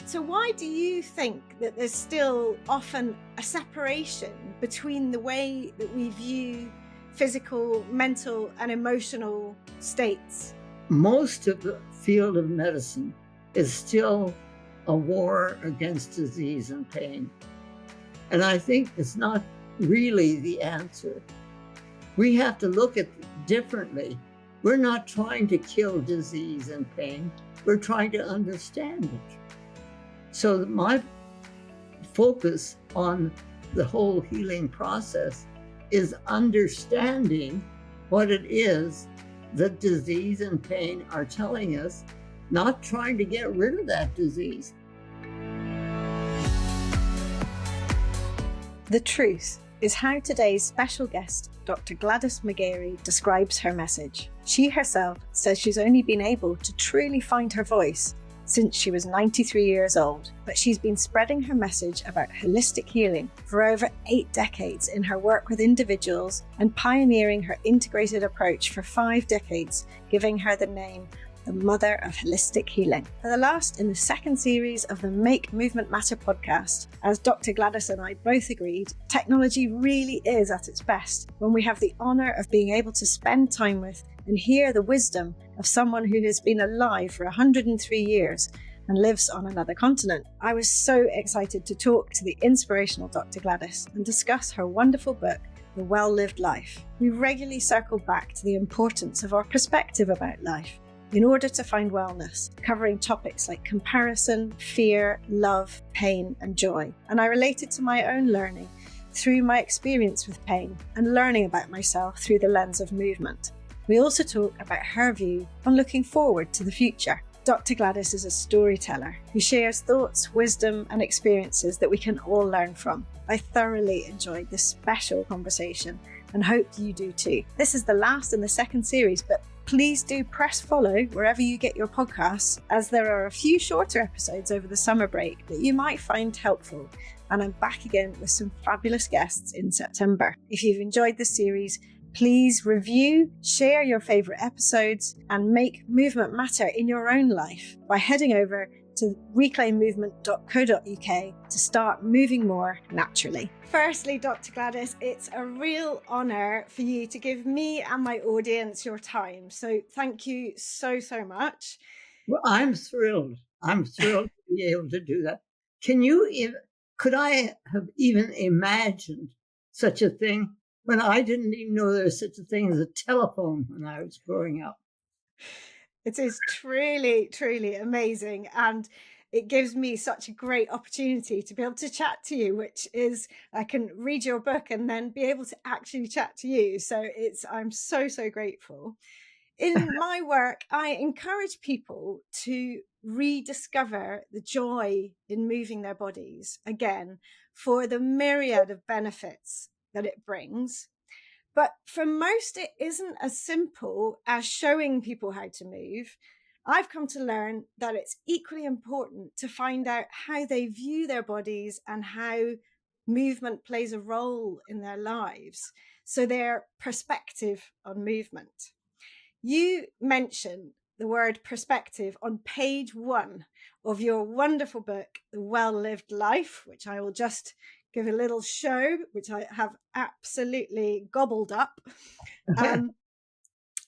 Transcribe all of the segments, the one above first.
So why do you think that there's still often a separation between the way that we view physical, mental, and emotional states? Most of the field of medicine is still a war against disease and pain. And I think it's not really the answer. We have to look at it differently. We're not trying to kill disease and pain. We're trying to understand it. So my focus on the whole healing process is understanding what it is that disease and pain are telling us, not trying to get rid of that disease. The truth is how today's special guest, Dr. Gladys McGarey, describes her message. She herself says she's only been able to truly find her voice since she was 93 years old, but she's been spreading her message about holistic healing for over 8 decades in her work with individuals and pioneering her integrated approach for 5 decades, giving her the name the Mother of Holistic Healing. For the last in the second series of the Make Movement Matter podcast, as Dr. Gladys and I both agreed, technology really is at its best when we have the honour of being able to spend time with and hear the wisdom of someone who has been alive for 103 years and lives on another continent. I was so excited to talk to the inspirational Dr. Gladys and discuss her wonderful book, The Well-Lived Life. We regularly circle back to the importance of our perspective about life in order to find wellness, covering topics like comparison, fear, love, pain, and joy. And I related to my own learning through my experience with pain and learning about myself through the lens of movement. We also talk about her view on looking forward to the future. Dr. Gladys is a storyteller who shares thoughts, wisdom, and experiences that we can all learn from. I thoroughly enjoyed this special conversation and hope you do too. This is the last in the second series, but please do press follow wherever you get your podcasts, as there are a few shorter episodes over the summer break that you might find helpful. And I'm back again with some fabulous guests in September. If you've enjoyed this series, please review, share your favourite episodes, and make movement matter in your own life by heading over to reclaimmovement.co.uk to start moving more naturally. Firstly, Dr. Gladys, it's a real honour for you to give me and my audience your time. So thank you so much. Well, I'm thrilled. I'm thrilled to be able to do that. Could I have even imagined such a thing when I didn't even know there was such a thing as a telephone when I was growing up? It is truly, truly amazing. And it gives me such a great opportunity to be able to chat to you, which is I can read your book and then be able to actually chat to you. So I'm so grateful. In my work, I encourage people to rediscover the joy in moving their bodies again for the myriad of benefits that it brings. But for most, it isn't as simple as showing people how to move. I've come to learn that it's equally important to find out how they view their bodies and how movement plays a role in their lives. So their perspective on movement. You mention the word perspective on page 1 of your wonderful book, The Well-Lived Life, which I will just give a little show, which I have absolutely gobbled up.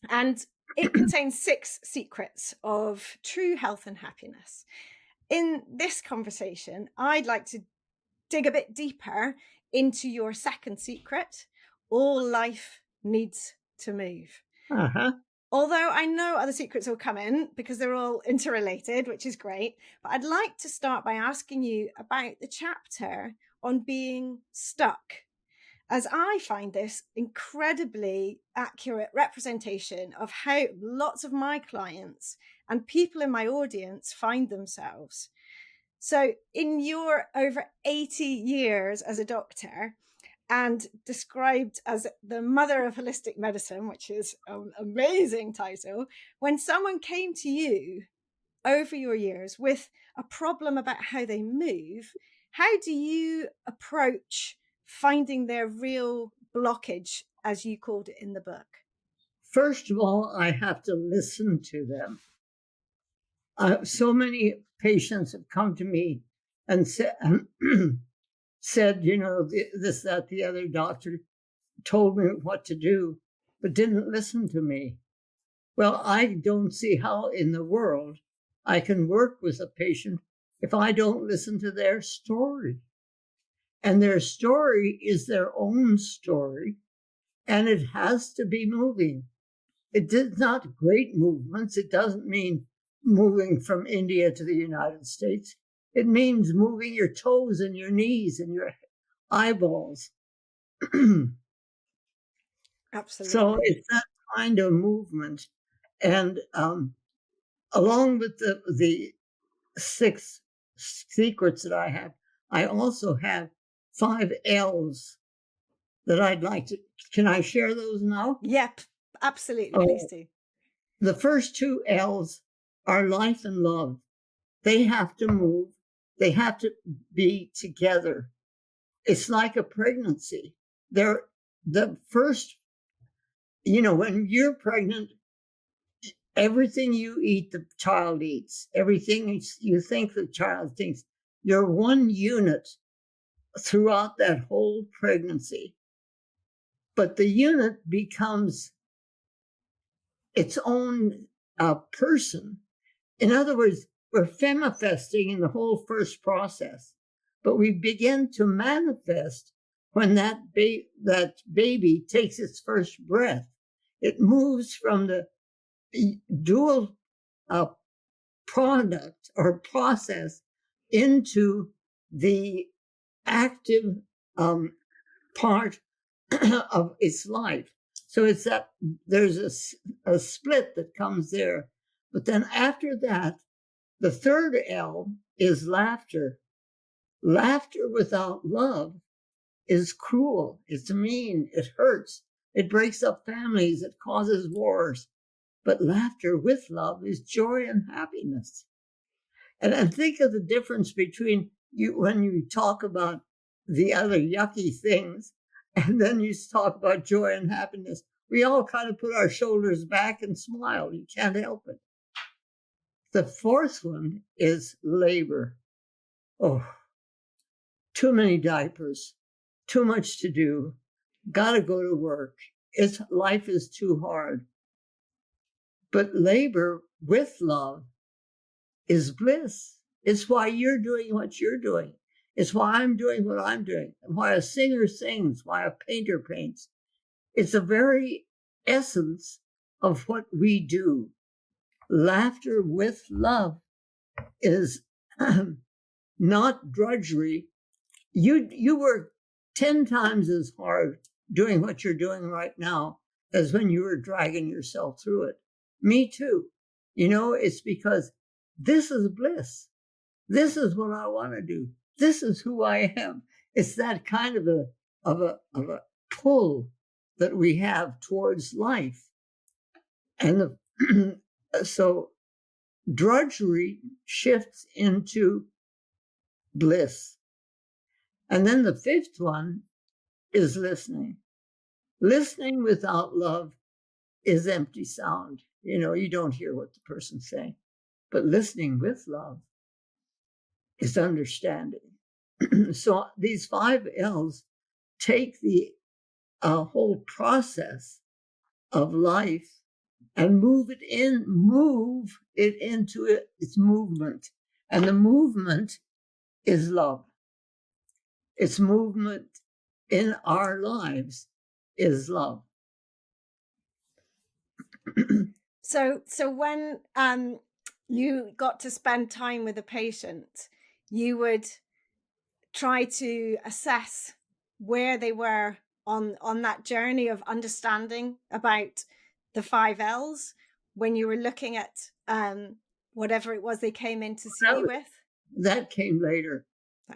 And it contains 6 secrets of true health and happiness. In this conversation, I'd like to dig a bit deeper into your second secret: all life needs to move. Although I know other secrets will come in because they're all interrelated, which is great. But I'd like to start by asking you about the chapter on being stuck, as I find this incredibly accurate representation of how lots of my clients and people in my audience find themselves. So in your over 80 years as a doctor, and described as the mother of holistic medicine, which is an amazing title, when someone came to you over your years with a problem about how they move, how do you approach finding their real blockage, as you called it in the book? First of all, I have to listen to them. So many patients have come to me and said, this, that, the other doctor told me what to do, but didn't listen to me. Well, I don't see how in the world I can work with a patient if I don't listen to their story. And their story is their own story, and it has to be moving. It is not great movements. It doesn't mean moving from India to the United States. It means moving your toes and your knees and your eyeballs. So Absolutely. it's that kind of movement. And along with the 6 secrets that I have, I also have 5 L's that I'd like to. Can I share those now? Yep, absolutely. Please Oh, do. the first 2 L's are life and love. They have to move. They have to be together. It's like a pregnancy. They're the first, when you're pregnant, everything you eat, the child eats. Everything you think the child thinks. You're one unit throughout that whole pregnancy. But the unit becomes its own person. In other words, we're femifesting in the whole first process, but we begin to manifest when that baby takes its first breath. It moves from the dual product or process into the active part of its life. So it's that there's a split that comes there. But then after that, the third L is laughter. Laughter without love is cruel. It's mean. It hurts. It breaks up families. It causes wars. But laughter with love is joy and happiness. And think of the difference between you when you talk about the other yucky things, and then you talk about joy and happiness. We all kind of put our shoulders back and smile. You can't help it. The fourth one is labor. Oh, too many diapers, too much to do, gotta go to work. Life is too hard. But labor with love is bliss. It's why you're doing what you're doing. It's why I'm doing what I'm doing, and why a singer sings, why a painter paints. It's the very essence of what we do. Laughter with love is not drudgery. You work 10 times as hard doing what you're doing right now as when you were dragging yourself through it. Me too. It's because this is bliss. This is what I want to do. This is who I am. It's that kind of a pull that we have towards life. And so drudgery shifts into bliss. And then the fifth one is listening. Listening without love is empty sound. You don't hear what the person's saying. But listening with love is understanding. So these 5 L's take the whole process of life and move it into its movement. And the movement is love. Its movement in our lives is love. So when you got to spend time with a patient, you would try to assess where they were on that journey of understanding about the 5 L's when you were looking at whatever it was they came in to see you with? That came later.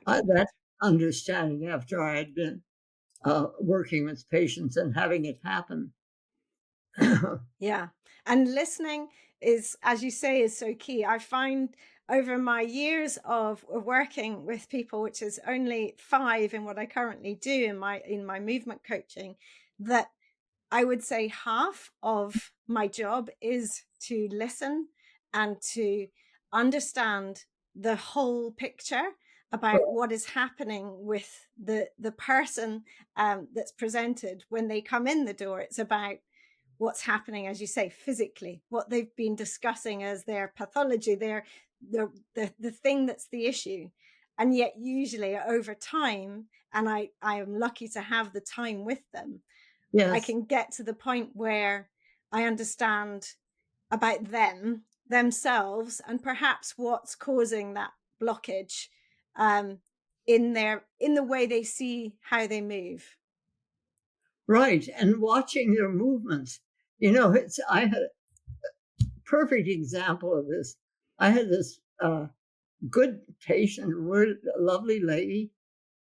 That understanding after I had been working with patients and having it happen. Yeah. And listening is, as you say, is so key. I find over my years of working with people, which is only 5 in what I currently do in my movement coaching, that I would say half of my job is to listen and to understand the whole picture about what is happening with the person that's presented when they come in the door. It's about what's happening, as you say, physically, what they've been discussing as their pathology, the thing that's the issue. And yet usually over time, and I am lucky to have the time with them, I Yes. can get to the point where I understand about themselves, and perhaps what's causing that blockage um, in the way they see how they move. Right. And watching their movements. I had a perfect example of this. I had this good patient, a lovely lady,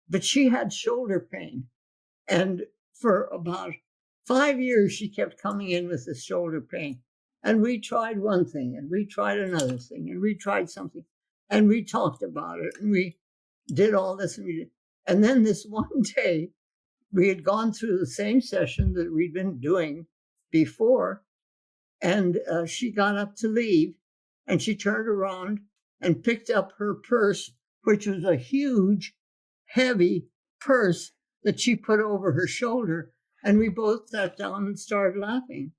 but she had shoulder pain. And for about 5 years, she kept coming in with this shoulder pain. And we tried one thing, and we tried another thing, and we tried something, and we talked about it, and we did all this. And then this one day, we had gone through the same session that we'd been doing before, and she got up to leave, and she turned around and picked up her purse, which was a huge, heavy purse that she put over her shoulder. And we both sat down and started laughing,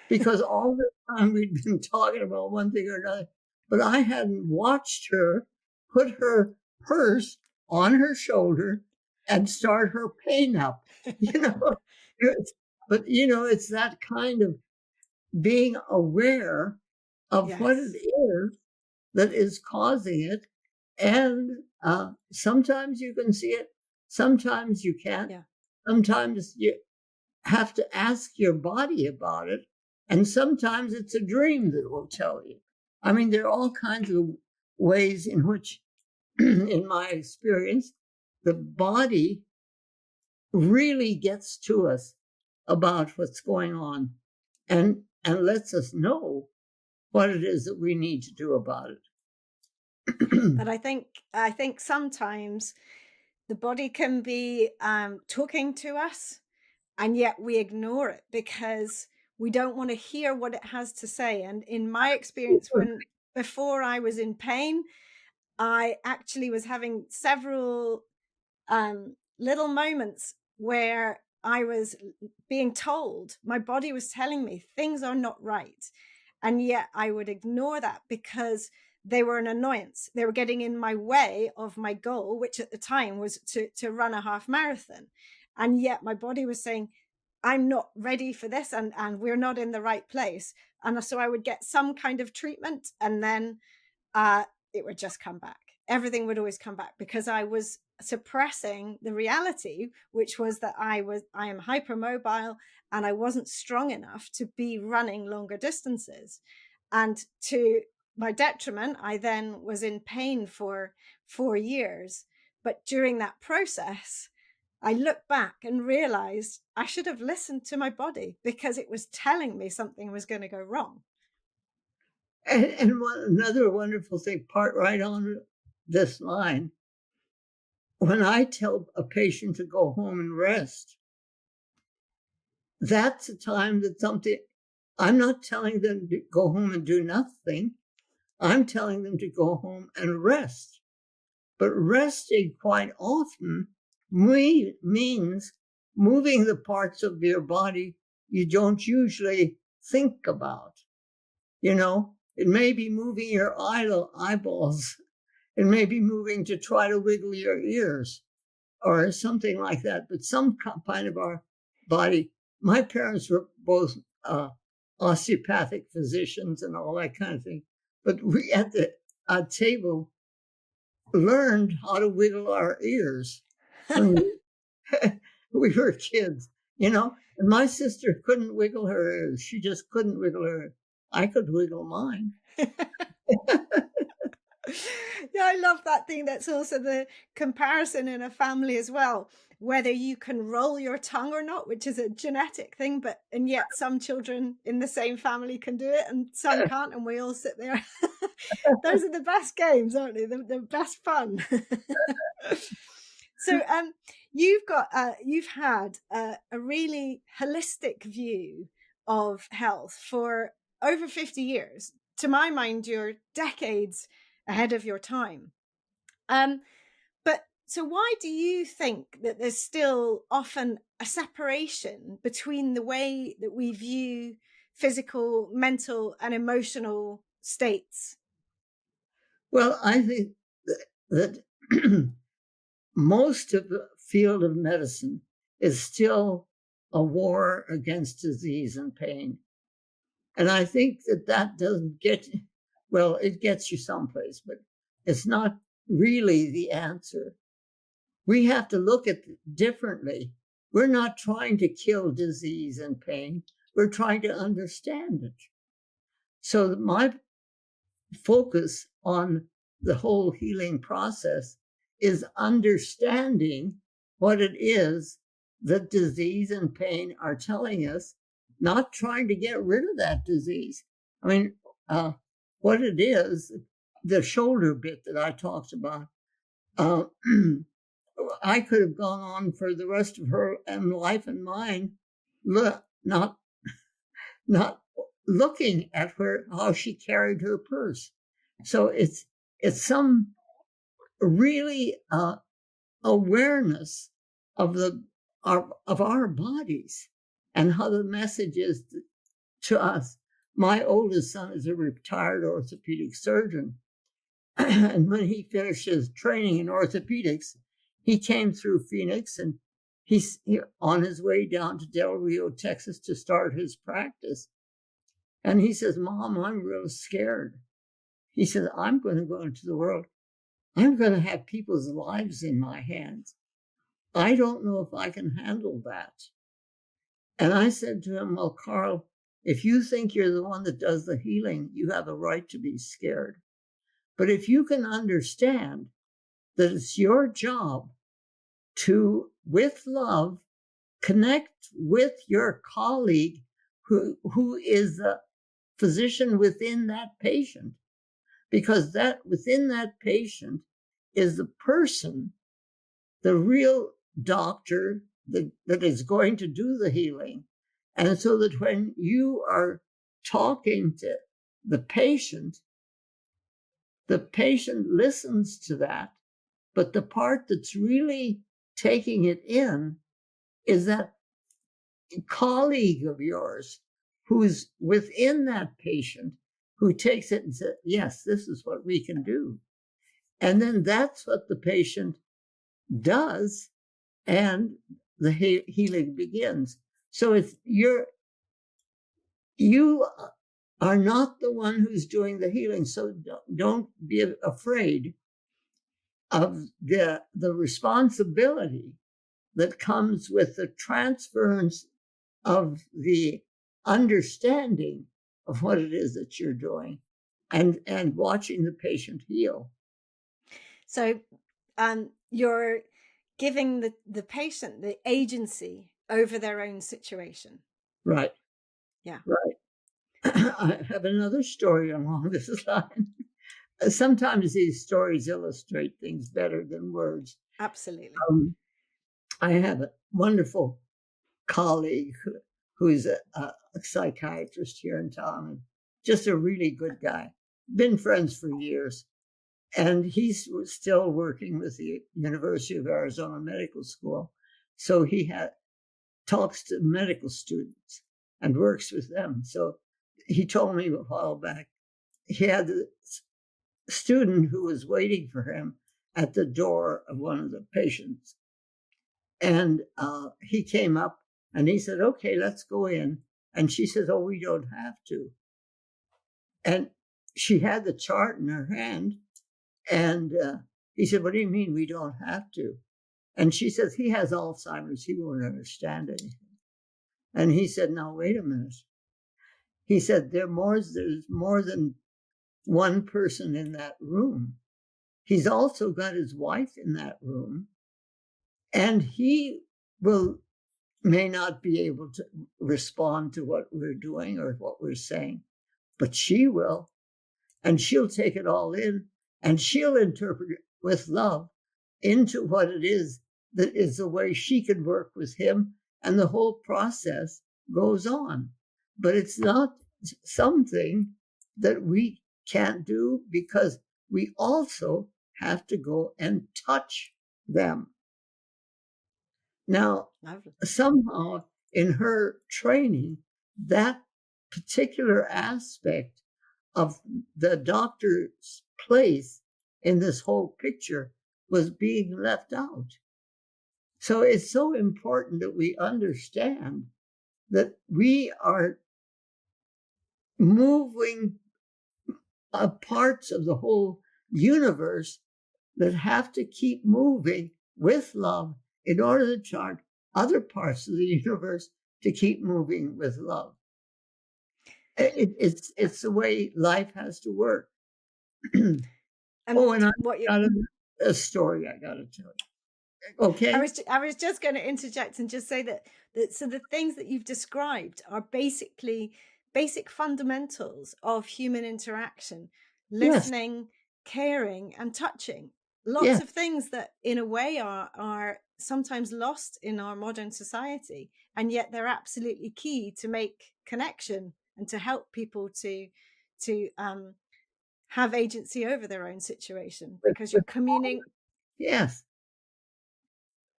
because all the time we'd been talking about one thing or another, but I hadn't watched her put her purse on her shoulder and start her pain up, you know. But it's that kind of being aware of what it Yes. is that is causing it. And sometimes you can see it, sometimes you can't. Yeah. Sometimes you have to ask your body about it. And sometimes it's a dream that will tell you. I mean, there are all kinds of ways in which, in my experience, the body really gets to us about what's going on, and lets us know what it is that we need to do about it. But I think sometimes the body can be talking to us, and yet we ignore it because we don't want to hear what it has to say. And in my experience, when before I was in pain, I actually was having several little moments where I was being told, my body was telling me things are not right. And yet I would ignore that because they were an annoyance. They were getting in my way of my goal, which at the time was to run a half marathon. And yet my body was saying, I'm not ready for this, and we're not in the right place. And so I would get some kind of treatment, and then uh, it would just come back. Everything would always come back because I was suppressing the reality, which was that I am hypermobile and I wasn't strong enough to be running longer distances. And to my detriment, I then was in pain for 4 years. But during that process, I looked back and realized I should have listened to my body because it was telling me something was going to go wrong. And another wonderful thing, part right on this line, when I tell a patient to go home and rest, that's a time that I'm not telling them to go home and do nothing. I'm telling them to go home and rest. But resting quite often means moving the parts of your body you don't usually think about. It may be moving your eyeballs. It may be moving to try to wiggle your ears or something like that. But some kind of our body. My parents were both osteopathic physicians and all that kind of thing. But we at the table learned how to wiggle our ears when we were kids, And my sister couldn't wiggle her ears. She just couldn't wiggle her ears. I could wiggle mine. Yeah, I love that thing. That's also the comparison in a family as well, whether you can roll your tongue or not, which is a genetic thing, and yet some children in the same family can do it and some can't, and we all sit there. Those are the best games, aren't they? The best fun. So you've had a really holistic view of health for over 50 years. To my mind, you're decades ahead of your time. But so why do you think that there's still often a separation between the way that we view physical, mental, and emotional states? Well, I think that most of the field of medicine is still a war against disease and pain. And I think that that doesn't get, well, it gets you someplace, but it's not really the answer. We have to look at it differently. We're not trying to kill disease and pain. We're trying to understand it. So my focus on the whole healing process is understanding what it is that disease and pain are telling us, not trying to get rid of that disease. I mean, what it is, the shoulder bit that I talked about, uh, I could have gone on for the rest of her life and mine, not looking at her, how she carried her purse. So it's some really awareness of our bodies and how the message is to us. My oldest son is a retired orthopedic surgeon, and when he finished his training in orthopedics, he came through Phoenix, and he's on his way down to Del Rio, Texas, to start his practice. And he says, "Mom, I'm real scared." He says, "I'm going to go into the world. I'm going to have people's lives in my hands. I don't know if I can handle that." And I said to him, "Well, Carl, if you think you're the one that does the healing, you have a right to be scared. But if you can understand that it's your job to, with love, connect with your colleague who is the physician within that patient, because that within that patient is the person, the real doctor that is going to do the healing. And so that when you are talking to the patient listens to that. But the part that's really taking it in is that colleague of yours who's within that patient, who takes it and says, "Yes, this is what we can do." And then that's what the patient does, and the healing begins. So it's you are not the one who's doing the healing. So don't be afraid of the responsibility that comes with the transference of the understanding of what it is that you're doing, and watching the patient heal. So you're giving the patient the agency over their own situation. Right. Yeah, Right. I have another story along this line. Sometimes these stories illustrate things better than words. absolutely. I have a wonderful colleague who's a psychiatrist here in town, and just a really good guy. Been friends for years. And he's still working with the University of Arizona Medical School. So he talks to medical students and works with them. So he told me a while back, he had a student who was waiting for him at the door of one of the patients. And he came up and he said, "Okay, let's go in." And she says, "Oh, we don't have to." And she had the chart in her hand. And he said, "What do you mean we don't have to?" And she says, "He has Alzheimer's. He won't understand anything." And he said, "Now, wait a minute." He said, there's more than one person in that room. He's also got his wife in that room. And he may not be able to respond to what we're doing or what we're saying, but she will. And she'll take it all in, and she'll interpret it with love into what it is that is the way she can work with him, and the whole process goes on. But it's not something that we can't do, because we also have to go and touch them. Now, Lovely. somehow in her training, that particular aspect of the doctor's place in this whole picture was being left out. So it's so important that we understand that we are moving parts of the whole universe that have to keep moving with love in order to chart other parts of the universe to keep moving with love. It's the way life has to work. And Oh, and I what you got a story I got to tell you. Okay. I was just going to interject and just say that so the things that you've described are basically basic fundamentals of human interaction: Yes. listening, caring, and touching. Lots Yes. of things that, in a way, are sometimes lost in our modern society, and yet they're absolutely key to make connection and to help people to have agency over their own situation, But, because you're but communing. yes,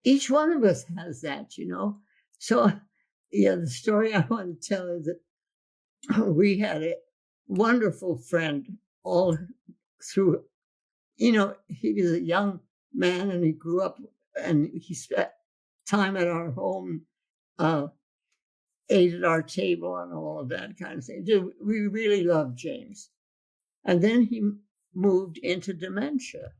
each one of us has that. So, yeah, the story I want to tell is that we had a wonderful friend all through. He was a young man and he grew up and he spent time at our home, uh, ate at our table and all of that kind of thing. We really loved James. And then he moved into dementia.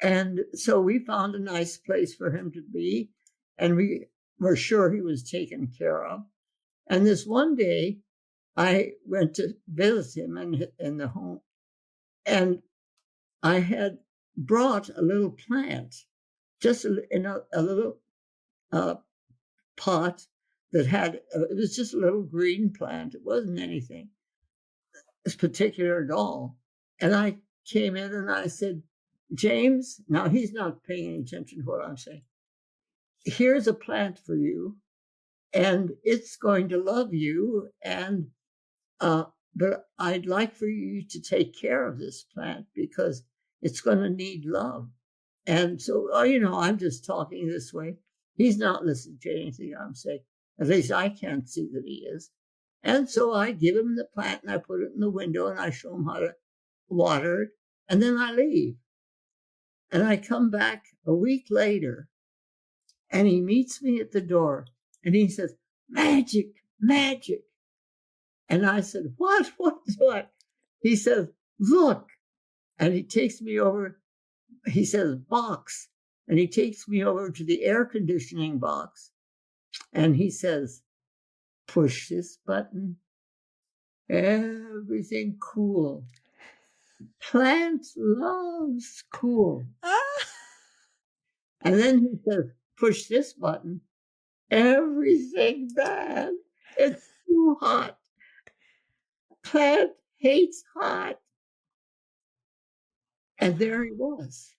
And so we found a nice place for him to be. And we were sure he was taken care of. And this one day, I went to visit him in the home. And I had brought a little plant, just in a little uh, pot that it was just a little green plant. It wasn't anything particular at all. And I came in and I said, James, now he's not paying any attention to what I'm saying. Here's a plant for you, and it's going to love you. But I'd like for you to take care of this plant because it's going to need love. And so, I'm just talking this way. He's not listening to anything I'm saying. At least I can't see that he is. And so I give him the plant and I put it in the window and I show him how to water it. And then I leave. And I come back a week later and he meets me at the door and he says, magic, magic. And I said, what? What? He says, look. And he takes me over. He says, box. And he takes me over to the air conditioning box. And he says, push this button. Everything cool. Plant loves cool. Ah! And then he says, push this button. Everything bad. It's too hot. Plant hates hot. And there he was.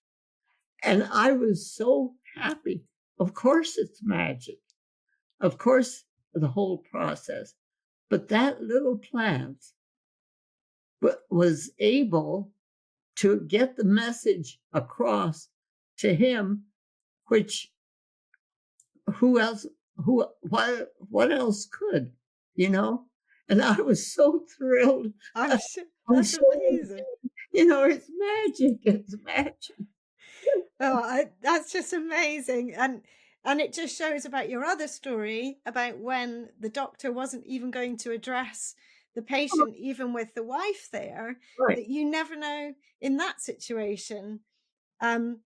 And I was so happy. Of course, it's magic. Of course, the whole process. But that little plant was able to get the message across to him, which who else, what else could, you know? And I was so thrilled. I'm sure I'm that's so, amazing. it's magic. It's magic. That's just amazing, and it just shows about your other story about when the doctor wasn't even going to address the patient, even with the wife there. Right. That you never know in that situation, um,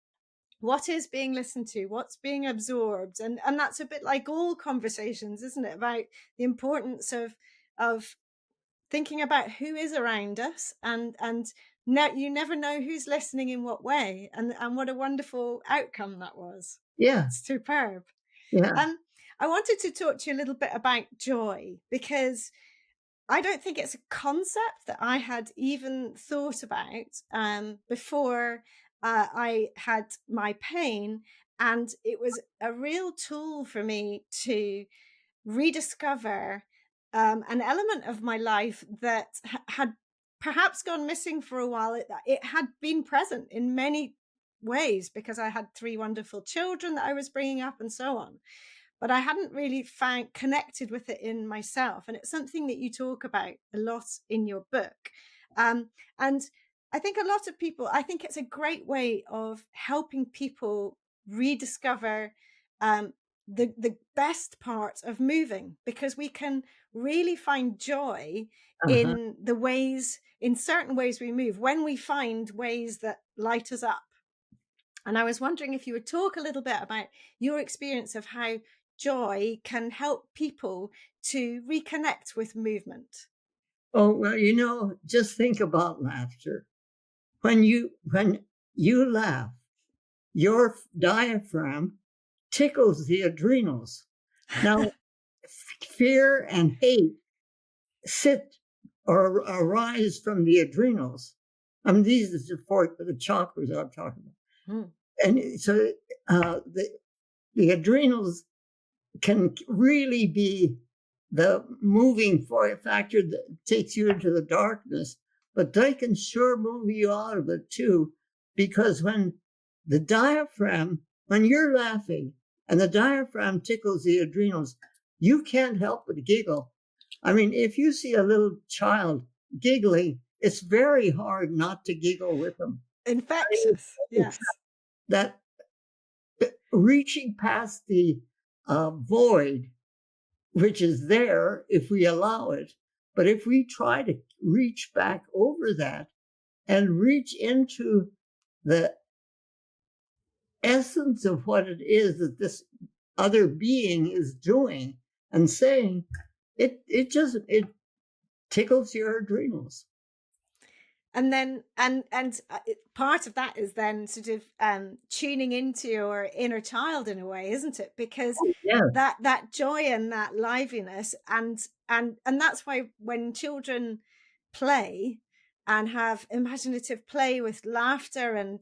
what is being listened to, what's being absorbed, and that's a bit like all conversations, isn't it? About the importance of thinking about who is around us, and no, you never know who's listening in what way, and what a wonderful outcome that was. Yeah. Superb. Yeah. um I wanted to talk to you a little bit about joy, because I don't think it's a concept that I had even thought about before I had my pain, and it was a real tool for me to rediscover an element of my life that had perhaps gone missing for a while. It had been present in many ways because I had 3 wonderful children that I was bringing up and so on. But I hadn't really found connected with it in myself, and it's something that you talk about a lot in your book. And I think a lot of people, I think it's a great way of helping people rediscover um, the best part of moving, because we can really find joy Uh-huh. in certain ways we move, when we find ways that light us up. And I was wondering if you would talk a little bit about your experience of how joy can help people to reconnect with movement. Oh, well, just think about laughter. When you laugh, your diaphragm tickles the adrenals. Now, fear and hate sit or arise from the adrenals. I mean, these are the chakras I'm talking about. Mm. And so the adrenals can really be the moving factor that takes you into the darkness, but they can sure move you out of it too, because when you're laughing and the diaphragm tickles the adrenals, you can't help but giggle. I mean, if you see a little child giggling, it's very hard not to giggle with them. Infectious, It's yes. that reaching past the void, which is there if we allow it. But if we try to reach back over that and reach into the essence of what it is that this other being is doing and saying, it tickles your adrenals. And then part of that is then sort of tuning into your inner child in a way, isn't it? Because Yeah, that joy and that liveliness, and that's why when children play and have imaginative play with laughter, and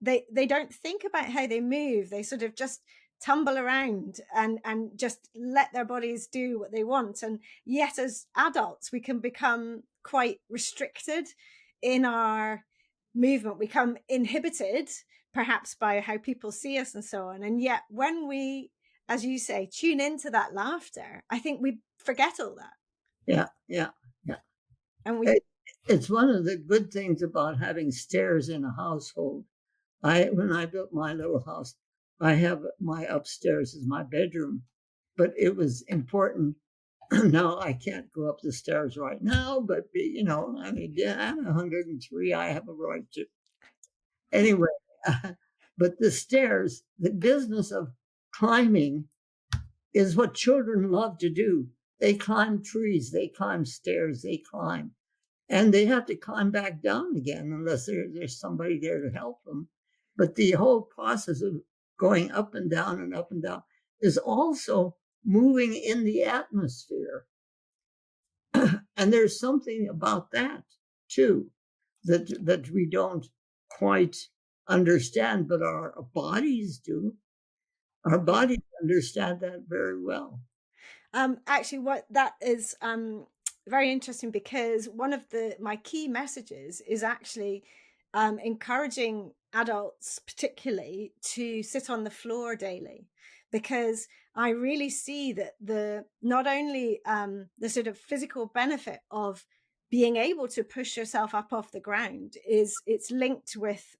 they don't think about how they move, they sort of just tumble around and just let their bodies do what they want. And yet as adults we can become quite restricted in our movement, we become inhibited perhaps by how people see us and so on. And yet when we, as you say, tune into that laughter, I think we forget all that. yeah, yeah, yeah. And we It, it's one of the good things about having stairs in a household. When I built my little house, I have my upstairs as my bedroom, but it was important. Now I can't go up the stairs right now, but I mean, yeah, I'm 103. I have a right to. Anyway, but the stairs, the business of climbing is what children love to do. They climb trees, they climb stairs, they climb. And they have to climb back down again unless there's somebody there to help them. But the whole process of going up and down is also moving in the atmosphere. And there's something about that too that we don't quite understand, but our bodies do. Our bodies understand that very well. Actually, what that is very interesting, because one of my key messages is actually encouraging adults, particularly, to sit on the floor daily, because I really see that the not only the sort of physical benefit of being able to push yourself up off the ground is it's linked with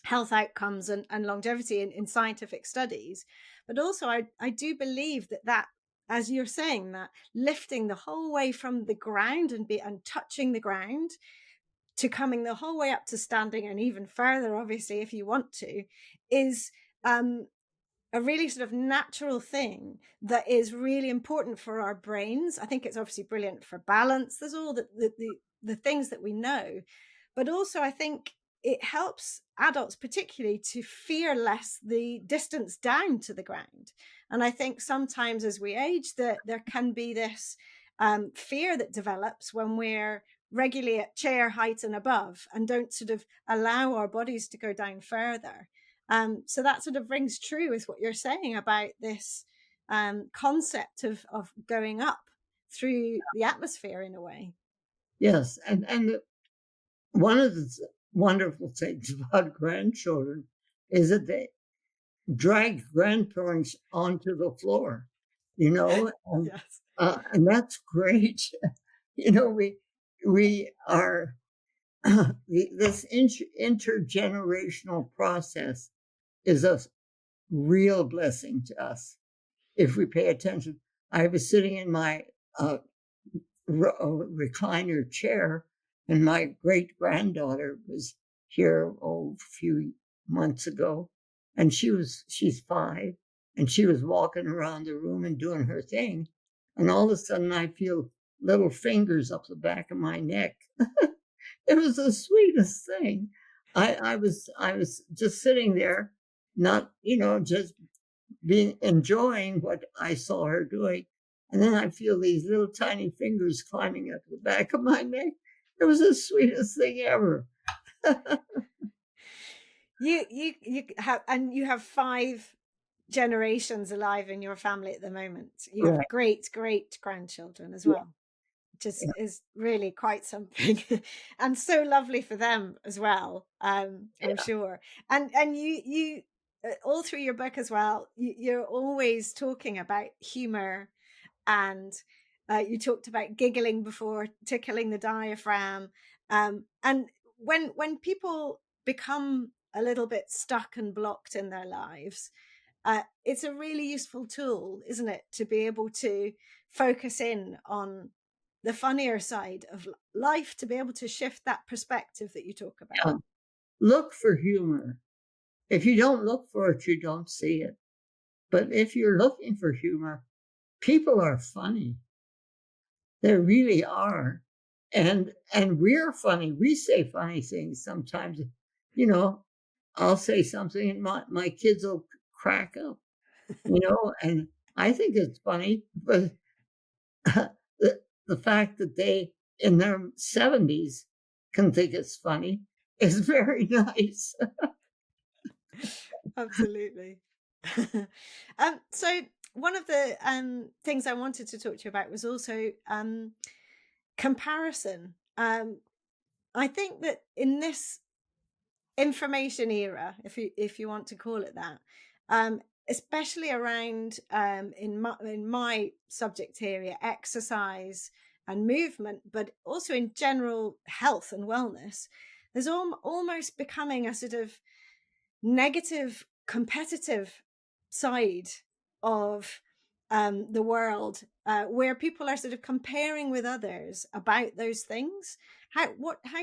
health outcomes and longevity in scientific studies. But also I do believe that, as you're saying, that lifting the whole way from the ground and touching the ground to coming the whole way up to standing, and even further obviously if you want to, is a really sort of natural thing that is really important for our brains. I think it's obviously brilliant for balance. There's all the things that we know, but also I think it helps adults particularly to fear less the distance down to the ground. And I think sometimes as we age, there can be this fear that develops when we're regularly at chair height and above and don't sort of allow our bodies to go down further. So that sort of rings true with what you're saying about this concept of going up through the atmosphere in a way. Yes. And one of the wonderful things about grandchildren is that they drag grandparents onto the floor, you know, Yes. and that's great. You know, we are this intergenerational process is a real blessing to us if we pay attention. I was sitting in my uh, recliner chair, and my great granddaughter was here a few months ago, and she's 5, and she was walking around the room and doing her thing, and all of a sudden I feel little fingers up the back of my neck. It was the sweetest thing. I was just sitting there, not just being enjoying what I saw her doing. And then I feel these little tiny fingers climbing up the back of my neck. It was the sweetest thing ever. You have 5 generations alive in your family at the moment. You have Right. great great grandchildren as Yeah. well, which Yeah. is really quite something, and so lovely for them as well. I'm Yeah. sure. And you all through your book as well, you're always talking about humor, and you talked about giggling before, tickling the diaphragm, and when people become a little bit stuck and blocked in their lives, it's a really useful tool, isn't it, to be able to focus in on the funnier side of life, to be able to shift that perspective that you talk about. Yeah. Look for humor. If you don't look for it, you don't see it. But if you're looking for humor, people are funny. They really are. And we're funny. We say funny things sometimes. You know, I'll say something and my kids will crack up, and I think it's funny, but the fact that they in their 70s can think it's funny is very nice. Absolutely. So one of the things I wanted to talk to you about was also comparison. I think that in this information era, if you want to call it that, especially around in my subject area, exercise and movement, but also in general health and wellness, there's almost becoming a sort of negative competitive side of the world, where people are sort of comparing with others about those things. How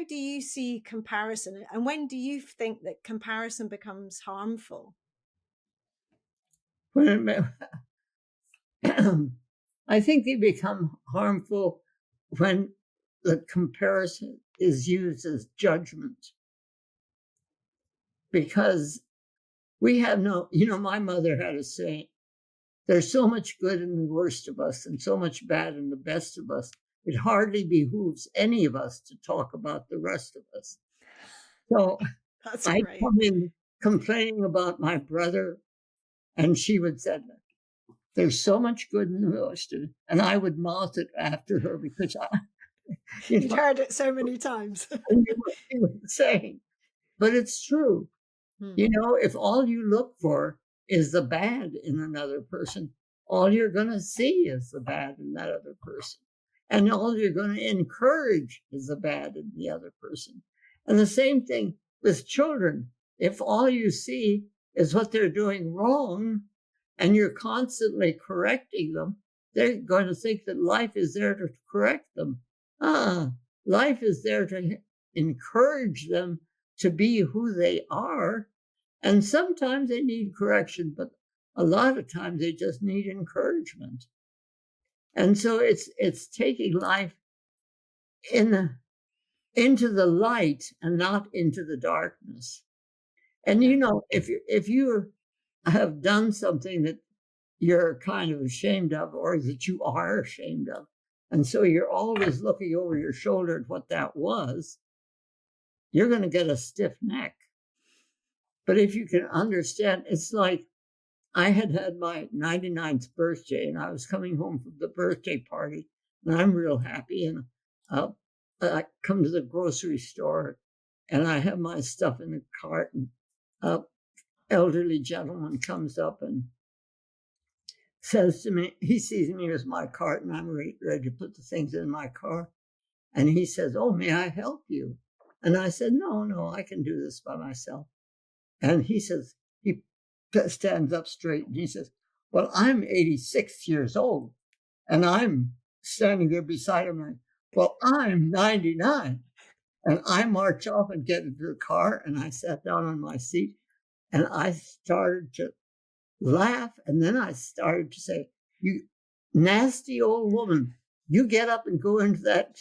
do you see comparison, and when do you think that comparison becomes harmful? I think they become harmful when the comparison is used as judgment, because we have no, my mother had a saying: there's so much good in the worst of us and so much bad in the best of us. It hardly behooves any of us to talk about the rest of us. So That's I great. come in complaining about my brother, and she would say, there's so much good in the worst of it. And I would mouth it after her because you You'd know, heard it so many times. I knew what she was saying. But it's true. Hmm. If all you look for is the bad in another person, all you're going to see is the bad in that other person. And all you're going to encourage is the bad in the other person. And the same thing with children. If all you see is what they're doing wrong and you're constantly correcting them, they're going to think that life is there to correct them. Ah, life is there to encourage them to be who they are. And sometimes they need correction, but a lot of times they just need encouragement. And so it's taking life in into the light and not into the darkness. And Yeah. if you have done something that you're kind of ashamed of, or that you are ashamed of, and so you're always looking over your shoulder at what that was, you're going to get a stiff neck. But if you can understand, it's like I had my 99th birthday, and I was coming home from the birthday party, and I'm real happy. And I come to the grocery store and I have my stuff in the cart, and an elderly gentleman comes up and says to me, he sees me with my cart and I'm ready to put the things in my car. And he says, "Oh, may I help you?" And I said, No, I can do this by myself. And he says, he stands up straight and he says, "Well, I'm 86 years old." And I'm standing there beside him. And, "Well, I'm 99. And I march off and get into the car and I sat down on my seat and I started to laugh. And then I started to say, "You nasty old woman, you get up and go into that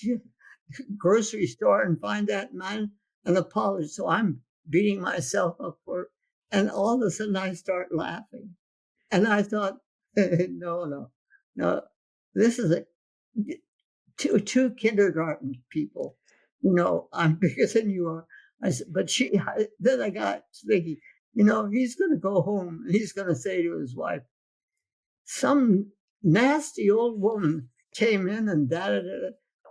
grocery store and find that man and apologize." So I'm beating myself up for it. And all of a sudden I start laughing. And I thought, no, this is two kindergarten people. I'm bigger than you are. I said, but then I got thinking, he's going to go home and he's going to say to his wife, "Some nasty old woman came in and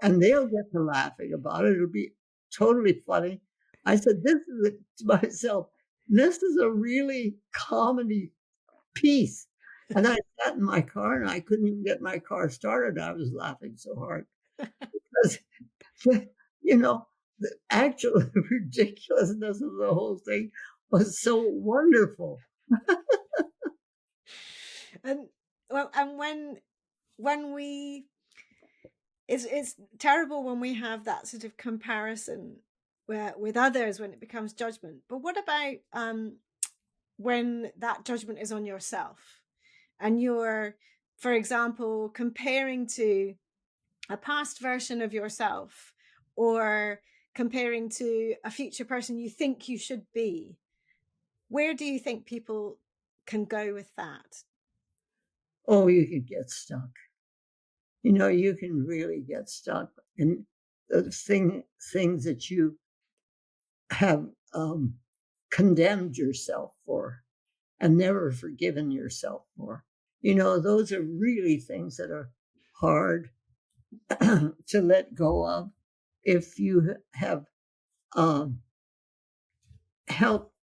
and they'll get to laughing about it. It'll be totally funny." I said, this is to myself, this is a really comedy piece. And I sat in my car and I couldn't even get my car started. I was laughing so hard because, the actual ridiculousness of the whole thing was so wonderful. And well, and when we it's terrible when we have that sort of comparison with others, when it becomes judgment. But what about when that judgment is on yourself and you're, for example, comparing to a past version of yourself or comparing to a future person you think you should be? Where do you think people can go with that? Oh, you can get stuck. You can really get stuck in the things that you have condemned yourself for and never forgiven yourself for. Those are really things that are hard to let go of. If you have helped,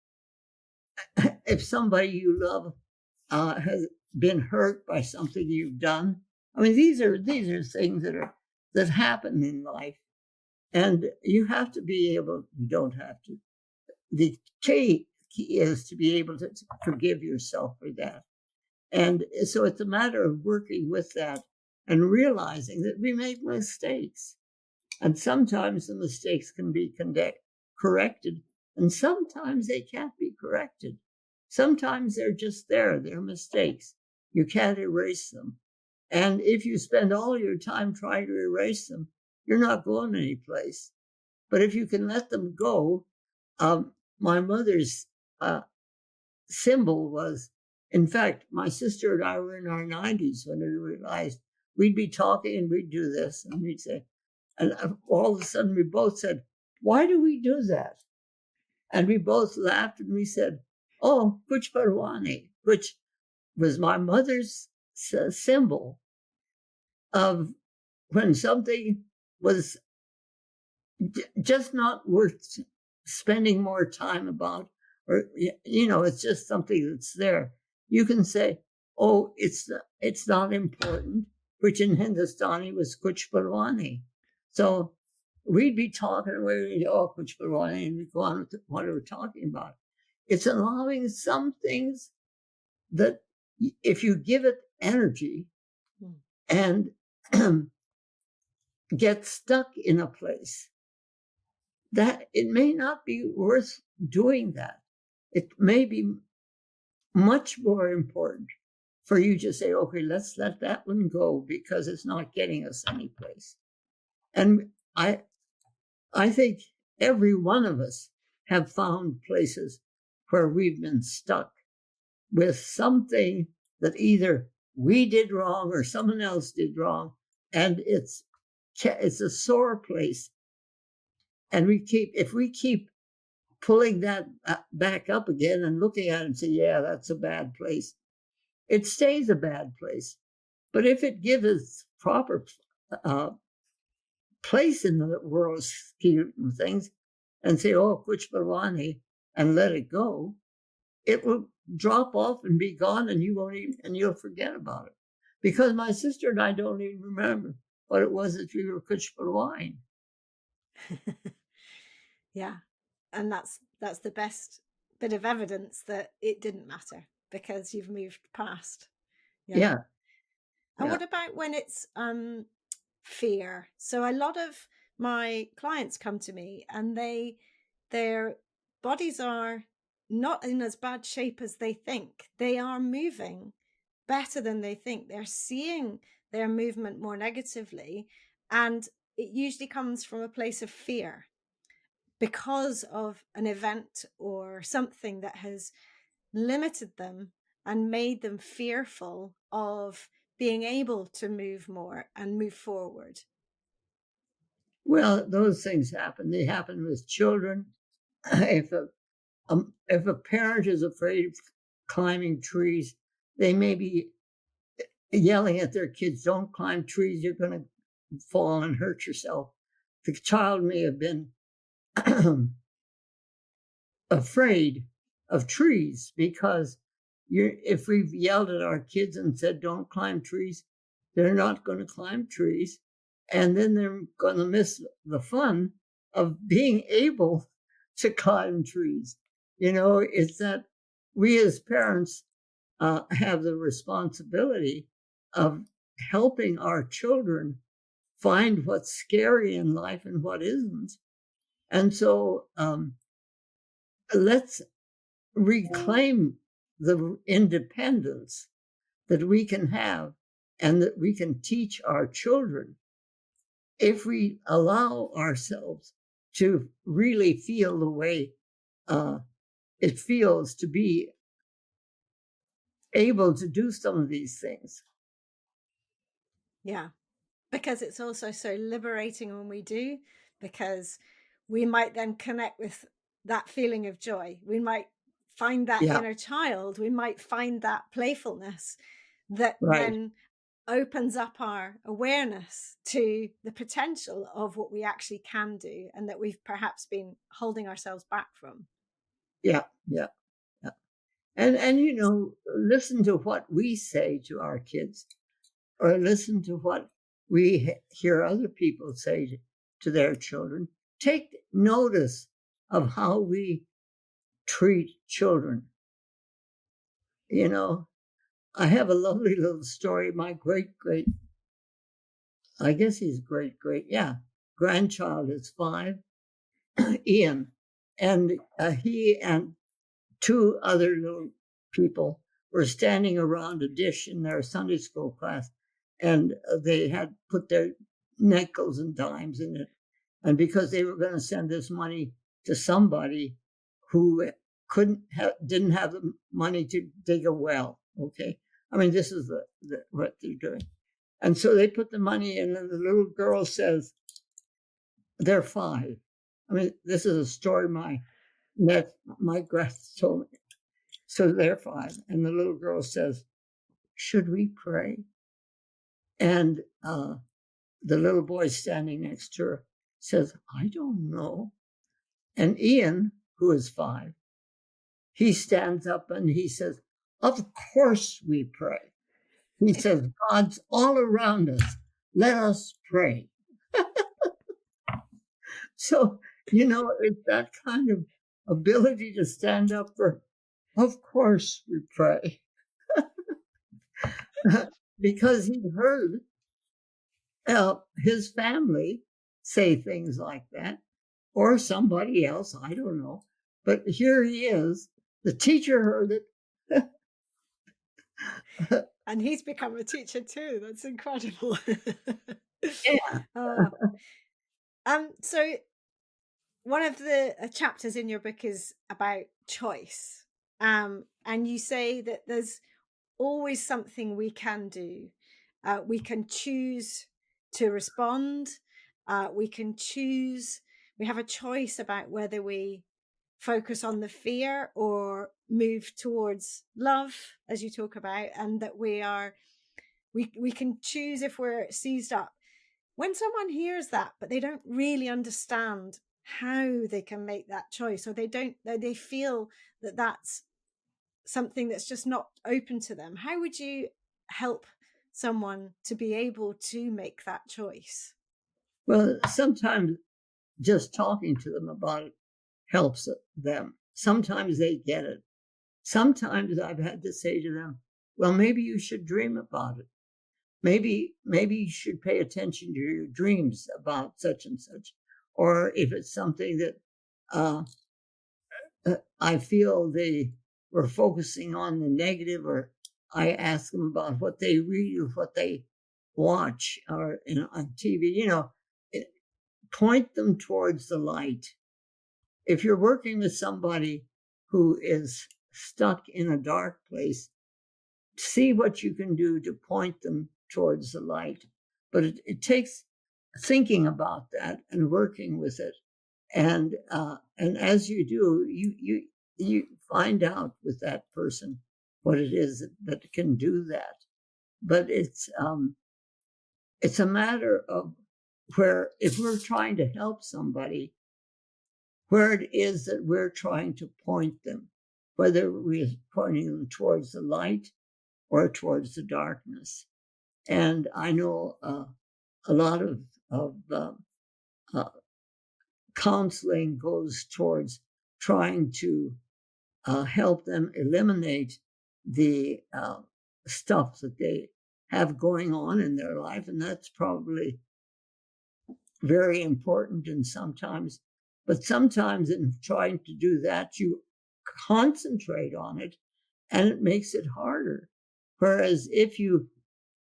if somebody you love has been hurt by something you've done. I mean, these are things that happen in life, and you have to be able. You don't have to. The key is to be able to forgive yourself for that, and so it's a matter of working with that and realizing that we make mistakes, and sometimes the mistakes can be corrected, and sometimes they can't be corrected. Sometimes they're just there, they're mistakes. You can't erase them. And if you spend all your time trying to erase them, you're not going anyplace. But if you can let them go, my mother's symbol was, in fact, my sister and I were in our 90s when we realized we'd be talking and we'd do this, and we'd say, and all of a sudden we both said, "Why do we do that?" And we both laughed and we said, "Oh, Kuch Parwani," which was my mother's symbol of when something was just not worth spending more time about, or, it's just something that's there. You can say, "Oh, it's not important," which in Hindustani was Kuch Parwani. So we'd be talking, and we'd go, "Oh, Kuch Parwani," and we'd go on with what we were talking about. It's allowing some things that if you give it energy and get stuck in a place, that it may not be worth doing that. It may be much more important for you to say, "Okay, let's let that one go because it's not getting us anyplace." And I think every one of us have found places where we've been stuck with something that either we did wrong or someone else did wrong, and it's a sore place. And if we keep pulling that back up again and looking at it and say, "Yeah, that's a bad place," it stays a bad place. But if it gives us proper place in the world scheme of things and say, oh, kuch parwani, and let it go, it will drop off and be gone, and you won't even, and you'll forget about it. Because my sister and I don't even remember what it was that we were kuch parwani. Yeah. And that's the best bit of evidence that it didn't matter because you've moved past. Yeah. Yeah. And Yeah. what about when it's fear? So a lot of my clients come to me and their bodies are not in as bad shape as they think. They are moving better than they think. They're seeing their movement more negatively, and it usually comes from a place of fear because of an event or something that has limited them and made them fearful of being able to move more and move forward. Well, those things happen. They happen with children. if if a parent is afraid of climbing trees, they may be yelling at their kids, don't climb trees, you're going to fall and hurt yourself. The child may have been afraid of trees because if we've yelled at our kids and said, don't climb trees, they're not going to climb trees. And then they're going to miss the fun of being able to climb trees. It's that we as parents have the responsibility of helping our children find what's scary in life and what isn't. And so let's reclaim the independence that we can have and that we can teach our children if we allow ourselves to really feel the way it feels to be able to do some of these things. Yeah, because it's also so liberating when we do, because we might then connect with that feeling of joy. We might find that Yeah, inner child. We might find that playfulness that right. then opens up our awareness to the potential of what we actually can do and that we've perhaps been holding ourselves back from. Yeah, yeah, yeah. And listen to what we say to our kids, or listen to what we hear other people say to their children. Take notice of how we treat children. I have a lovely little story. My I guess he's yeah, grandchild is 5, Ian, and he and 2 other little people were standing around a dish in their Sunday school class, and they had put their nickels and dimes in it. And because they were going to send this money to somebody who didn't have the money to dig a well, okay? I mean, this is what they're doing. And so they put the money in, and the little girl says, they're 5. I mean, this is a story my grass told me. So they're 5. And the little girl says, should we pray? And the little boy standing next to her says, I don't know. And Ian, who is 5, he stands up and he says, of course we pray. He says, God's all around us. Let us pray. So, it's that kind of ability to stand up for, of course we pray. Because he heard his family say things like that, or somebody else, I don't know. But here he is. The teacher heard it. And he's become a teacher too. That's incredible. Yeah. So one of the chapters in your book is about choice. And you say that there's always something we can do. We can choose to respond. We have a choice about whether we focus on the fear or move towards love, as you talk about, and that we can choose if we're seized up. when someone hears that, but they don't really understand how they can make that choice, or they feel that that's something that's just not open to them, how would you help someone to be able to make that choice? Well, sometimes just talking to them about it helps them. Sometimes they get it. Sometimes I've had to say to them, well, maybe you should dream about it. Maybe you should pay attention to your dreams about such and such. Or if it's something that uh, I feel they were focusing on the negative, or I ask them about what they read or what they watch or on TV, point them towards the light. If you're working with somebody who is stuck in a dark place, see what you can do to point them towards the light. But it takes thinking about that and working with it. And as you do, you find out with that person what it is that can do that. But it's a matter of where, if we're trying to help somebody, where it is that we're trying to point them, whether we're pointing them towards the light or towards the darkness. And I know a lot of uh, counseling goes towards trying to help them eliminate the stuff that they have going on in their life. And that's probably very important. And sometimes in trying to do that, you concentrate on it and it makes it harder. Whereas if you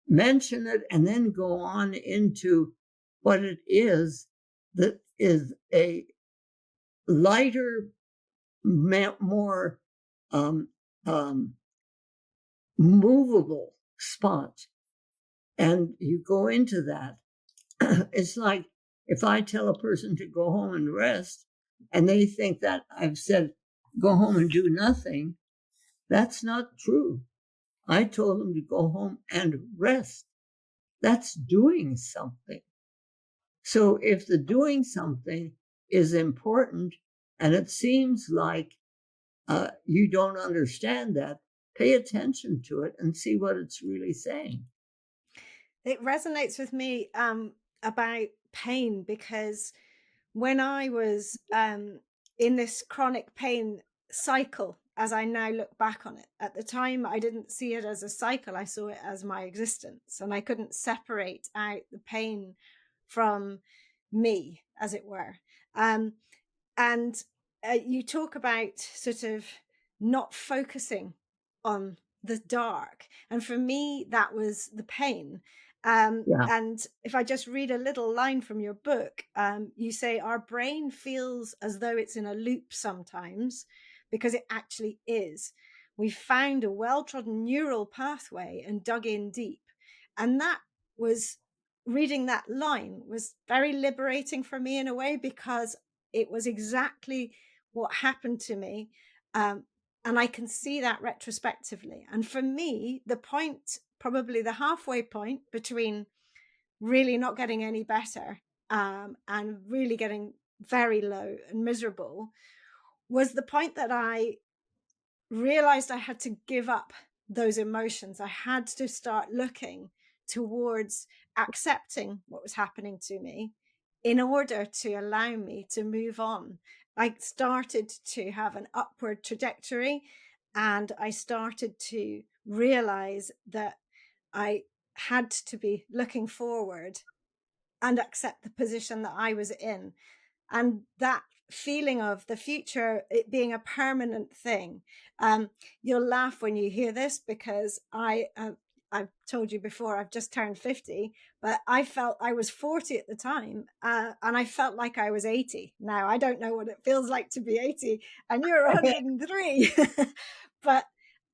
mention it and then go on into what it is that is a lighter, more um, um, movable spot, and you go into that, it's like if I tell a person to go home and rest, and they think that I've said, go home and do nothing. That's not true. I told them to go home and rest. That's doing something. So if the doing something is important and it seems like you don't understand that, pay attention to it and see what it's really saying. It resonates with me about pain, because when I was in this chronic pain cycle, as I now look back on it, at the time I didn't see it as a cycle, I saw it as my existence, and I couldn't separate out the pain from me, as it were. Um, and you talk about sort of not focusing on the dark. And for me, that was the pain. Yeah. And if I just read a little line from your book, you say, our brain feels as though it's in a loop sometimes, because it actually is. We found a well trodden neural pathway and dug in deep. And that was, reading that line was very liberating for me in a way, because it was exactly what happened to me. Um, and I can see that retrospectively. And for me, the point, probably the halfway point between really not getting any better and really getting very low and miserable, was the point that I realized I had to give up those emotions. I had to start looking towards accepting what was happening to me in order to allow me to move on. I started to have an upward trajectory, and I started to realize that I had to be looking forward and accept the position that I was in. And that feeling of the future, it being a permanent thing. You'll laugh when you hear this, because I've told you before, I've just turned 50, but I felt I was 40 at the time, and I felt like I was 80. Now, I don't know what it feels like to be 80, and you're 103, but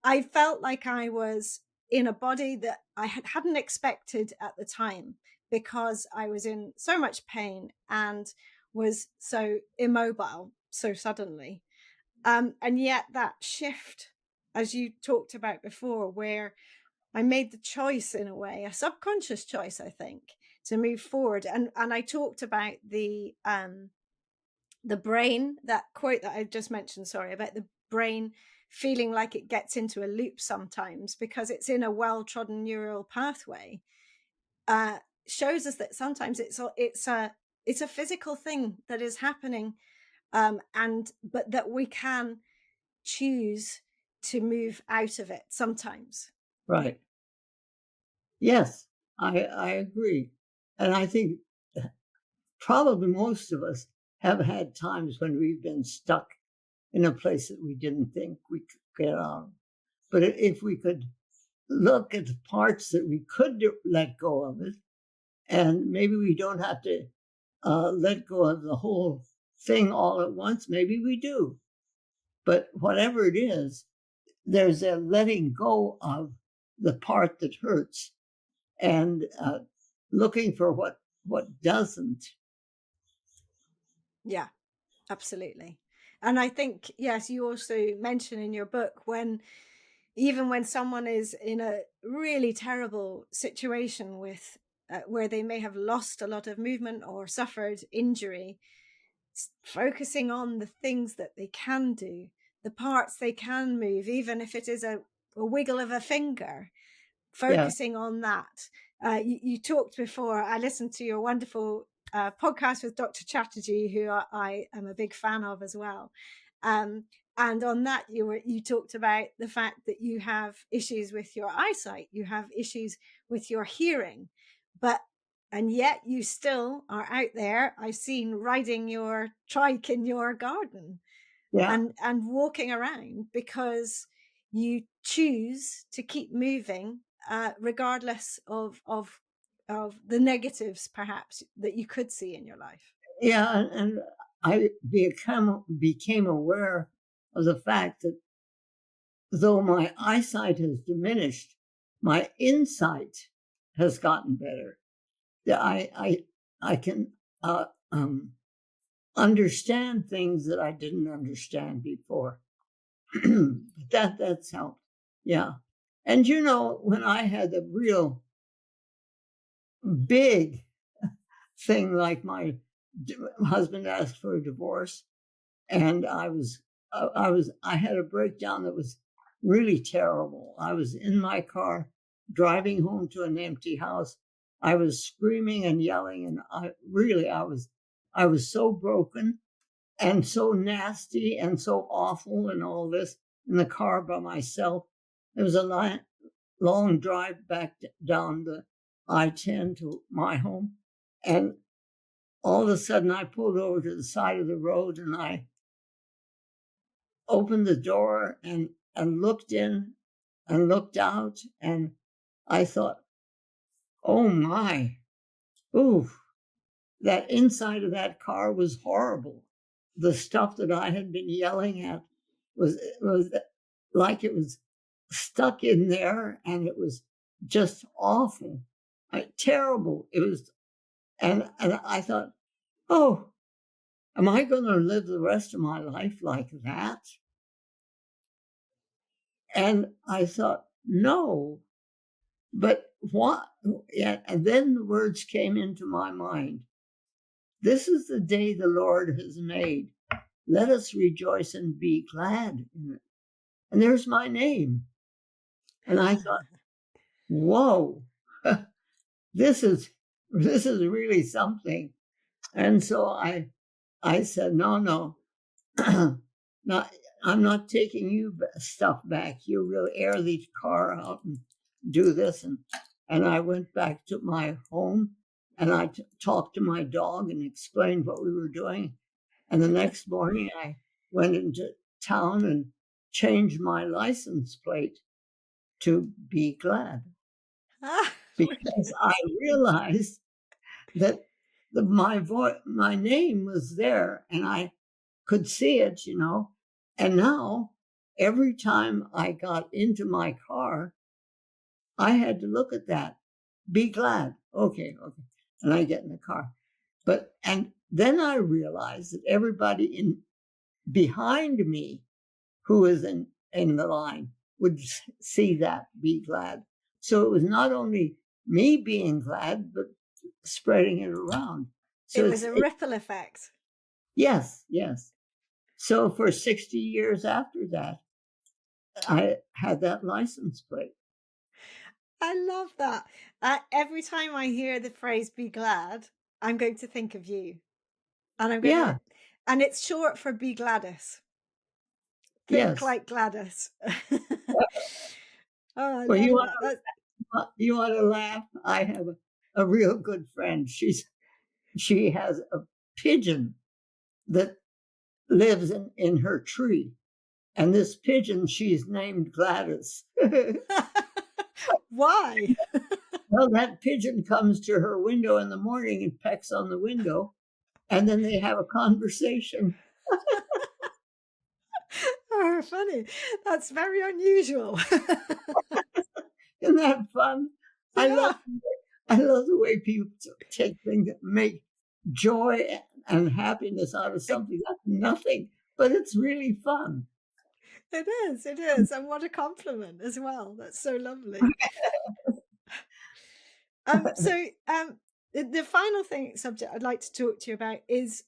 I felt like I was in a body that I hadn't expected at the time, because I was in so much pain and was so immobile so suddenly. And yet that shift, as you talked about before, where I made the choice, in a way, a subconscious choice, I think, to move forward. And I talked about the brain, that quote that I just mentioned, sorry, about the brain feeling like it gets into a loop sometimes because it's in a well-trodden neural pathway, uh, shows us that sometimes it's a physical thing that is happening, and but that we can choose to move out of it sometimes. Right. Yes, I agree. And I think probably most of us have had times when we've been stuck in a place that we didn't think we could get out of. But if we could look at the parts that we could let go of it, and maybe we don't have to let go of the whole thing all at once, maybe we do. But whatever it is, there's a letting go of the part that hurts and looking for what doesn't. Yeah, absolutely. And I think, yes, you also mention in your book when even when someone is in a really terrible situation with where they may have lost a lot of movement or suffered injury, focusing on the things that they can do, the parts they can move, even if it is a wiggle of a finger, Yeah, focusing on that. You talked before, I listened to your wonderful podcast with Dr. Chatterjee, who I am a big fan of as well. Um, and on that, you talked about the fact that you have issues with your eyesight, you have issues with your hearing, but and yet you still are out there. I've seen riding your trike in your garden yeah, and walking around because you choose to keep moving, regardless of the negatives perhaps that you could see in your life. yeah. And I became aware of the fact that though my eyesight has diminished, my insight has gotten better. That I can understand things that I didn't understand before. That's helped. Yeah. And when I had a real big thing like my husband asked for a divorce, and I had a breakdown that was really terrible. I was in my car driving home to an empty house. I was screaming and yelling, and I was so broken and so nasty and so awful and all this in the car by myself. It was a long drive back down the I-10 to my home. And all of a sudden I pulled over to the side of the road and I opened the door and looked in and looked out. And I thought, oh my, ooh, that inside of that car was horrible. The stuff that I had been yelling at was like it was stuck in there, and it was just awful, terrible. It was, and I thought, oh, am I going to live the rest of my life like that? And I thought, no, but what? Yeah, and then the words came into my mind. This is the day the Lord has made. Let us rejoice and be glad in it. And there's my name. And I thought, whoa, this is really something. And so I said, no, not, I'm not taking you stuff back. You will air the car out and do this. And I went back to my home and I talked to my dog and explained what we were doing. And the next morning I went into town and changed my license plate to be glad Ah, because brilliant. I realized that my name was there and I could see it, And now every time I got into my car, I had to look at that. Be glad. Okay. And I get in the car. And then I realized that everybody in behind me who is in the line would see that, be glad. So it was not only me being glad, but spreading it around. So It was a ripple effect. yes, yes. So for 60 years after that, I had that license plate. I love that. Every time I hear the phrase "be glad," I'm going to think of you, and I'm going to, Yeah, and it's short for "be Gladys." Think yes. like Gladys. Oh, I Well, love that. That's you want to laugh? I have a real good friend. She has a pigeon that lives in her tree, and this pigeon she's named Gladys. why. Well, that pigeon comes to her window in the morning and pecks on the window, and then they have a conversation. Oh, funny. That's very unusual. Isn't that fun? I love Yeah, I love the way people take things that make joy and happiness out of it something that's nothing, but it's really fun. it is, and what a compliment as well. That's so lovely. So, the final subject I'd like to talk to you about is,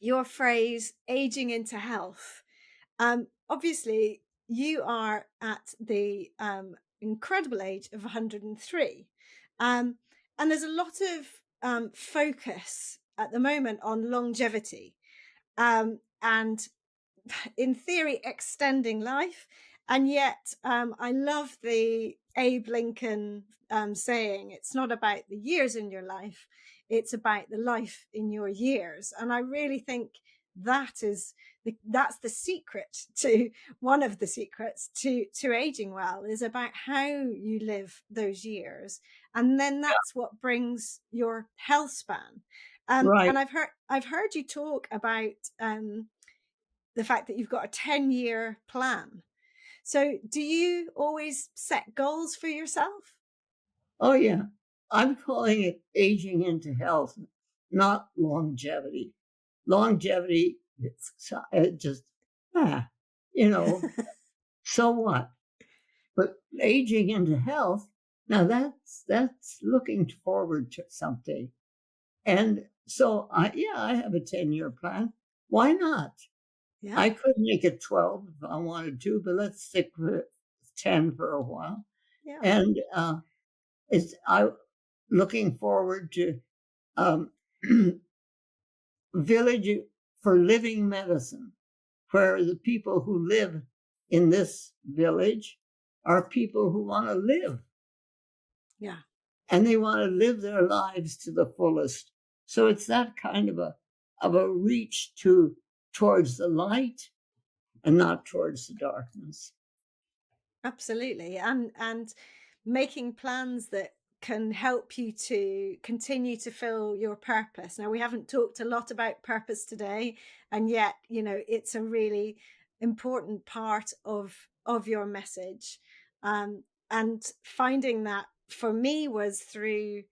your phrase "aging into health." Obviously, you are at the incredible age of 103. Um, and there's a lot of focus at the moment on longevity, and in theory, extending life. And yet, I love the Abe Lincoln saying, it's not about the years in your life, it's about the life in your years. And I really think that's the secret to one of the secrets to aging well is about how you live those years, and then that's what brings your health span. Right. And I've heard you talk about the fact that you've got a 10-year plan. So, do you always set goals for yourself? Oh, yeah. I'm calling it aging into health, not longevity. Longevity, it just, ah, you know, so what? But aging into health, now that's looking forward to something. And so I have a 10-year plan. Why not? Yeah, I could make it 12 if I wanted to, but let's stick with 10 for a while. yeah, And it's I looking forward to um, village for living medicine, where the people who live in this village are people who want to live, yeah. and they want to live their lives to the fullest. So it's that kind of a reach towards the light and not towards the darkness. Absolutely. And making plans that can help you to continue to fill your purpose. Now, we haven't talked a lot about purpose today, and yet, it's a really important part of your message. And finding that for me was through